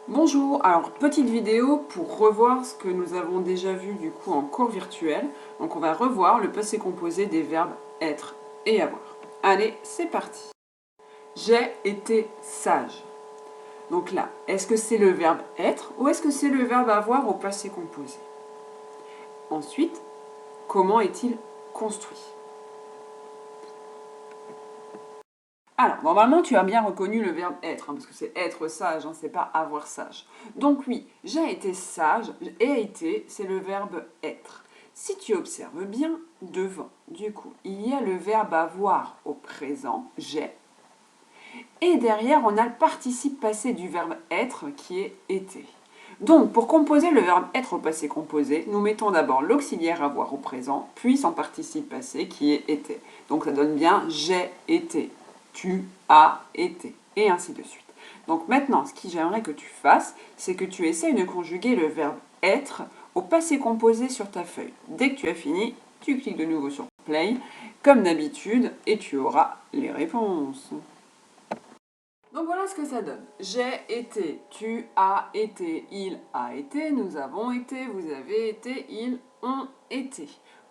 Bonjour, alors petite vidéo pour revoir ce que nous avons déjà vu du coup en cours virtuel. Donc on va revoir le passé composé des verbes être et avoir. Allez, c'est parti. J'ai été sage. Donc là, est-ce que c'est le verbe être ou est-ce que c'est le verbe avoir au passé composé? Ensuite, comment est-il construit? Alors, normalement, tu as bien reconnu le verbe être, parce que c'est être sage, c'est pas avoir sage. Donc oui, j'ai été sage, et été, c'est le verbe être. Si tu observes bien, devant, du coup, il y a le verbe avoir au présent, j'ai, et derrière, on a le participe passé du verbe être qui est été. Donc, pour composer le verbe être au passé composé, nous mettons d'abord l'auxiliaire avoir au présent, puis son participe passé qui est été. Donc, ça donne bien j'ai été, tu as été, et ainsi de suite. Donc maintenant, ce que j'aimerais que tu fasses, c'est que tu essayes de conjuguer le verbe être au passé composé sur ta feuille. Dès que tu as fini, tu cliques de nouveau sur play, comme d'habitude, et tu auras les réponses. Donc voilà ce que ça donne. J'ai été, tu as été, il a été, nous avons été, vous avez été, ils ont été.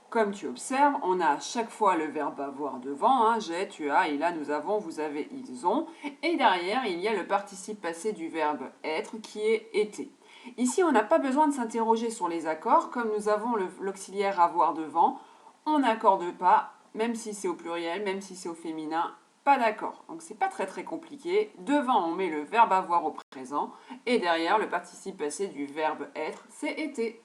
Comme tu observes, on a à chaque fois le verbe avoir devant, j'ai, tu as, il a, nous avons, vous avez, ils ont. Et derrière, il y a le participe passé du verbe être qui est été. Ici, on n'a pas besoin de s'interroger sur les accords, comme nous avons l'auxiliaire avoir devant, on n'accorde pas, même si c'est au pluriel, même si c'est au féminin, pas d'accord. Donc c'est pas très compliqué. Devant, on met le verbe avoir au présent et derrière, le participe passé du verbe être, c'est été.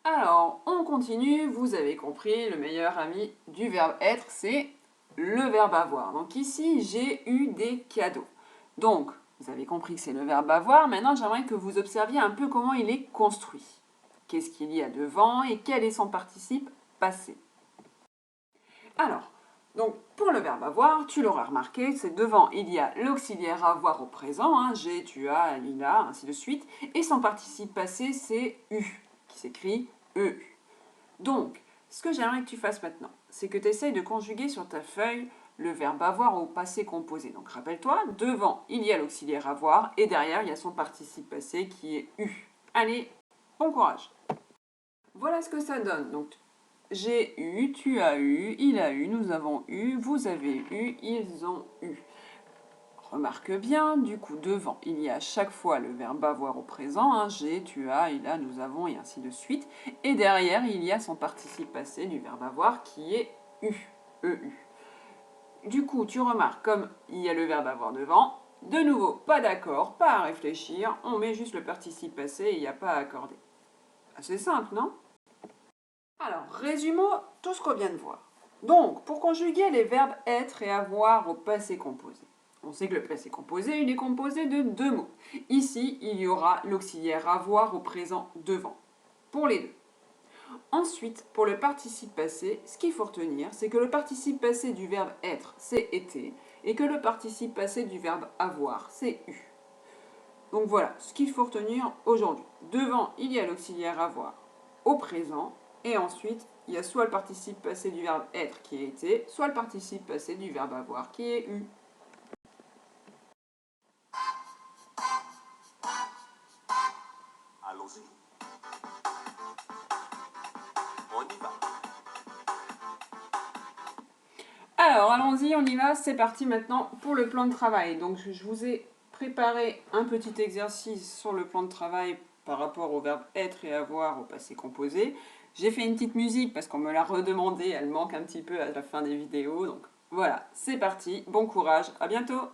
Alors, on continue. Vous avez compris, le meilleur ami du verbe être, c'est le verbe avoir. Donc ici, j'ai eu des cadeaux. Donc, vous avez compris que c'est le verbe avoir. Maintenant, j'aimerais que vous observiez un peu comment il est construit. Qu'est-ce qu'il y a devant et quel est son participe passé. Alors, donc, pour le verbe avoir, tu l'auras remarqué, c'est devant, il y a l'auxiliaire avoir au présent, j'ai, tu as, il a, ainsi de suite, et son participe passé, c'est eu, qui s'écrit EU. Donc, ce que j'aimerais que tu fasses maintenant, c'est que tu essayes de conjuguer sur ta feuille le verbe avoir au passé composé. Donc, rappelle-toi, devant, il y a l'auxiliaire avoir, et derrière, il y a son participe passé qui est eu. Allez, bon courage! Voilà ce que ça donne. Donc, j'ai eu, tu as eu, il a eu, nous avons eu, vous avez eu, ils ont eu. Remarque bien, du coup, devant, il y a à chaque fois le verbe avoir au présent, j'ai, tu as, il a, nous avons, et ainsi de suite. Et derrière, il y a son participe passé du verbe avoir qui est eu, EU. Du coup, tu remarques, comme il y a le verbe avoir devant, de nouveau, pas d'accord, pas à réfléchir, on met juste le participe passé et il n'y a pas à accorder. Assez simple, non ? Alors, résumons tout ce qu'on vient de voir. Donc, pour conjuguer les verbes être et avoir au passé composé, on sait que le passé composé, il est composé de deux mots. Ici, il y aura l'auxiliaire avoir au présent devant, pour les deux. Ensuite, pour le participe passé, ce qu'il faut retenir, c'est que le participe passé du verbe être, c'est été, et que le participe passé du verbe avoir, c'est eu. Donc voilà ce qu'il faut retenir aujourd'hui. Devant, il y a l'auxiliaire avoir au présent, et ensuite, il y a soit le participe passé du verbe être qui est été, soit le participe passé du verbe avoir qui est eu. Allons-y. On y va. Alors, allons-y, on y va, c'est parti maintenant pour le plan de travail. Donc, je vous ai préparé un petit exercice sur le plan de travail par rapport au verbe être et avoir au passé composé. J'ai fait une petite musique parce qu'on me l'a redemandé, elle manque un petit peu à la fin des vidéos. Donc voilà, c'est parti, bon courage, à bientôt!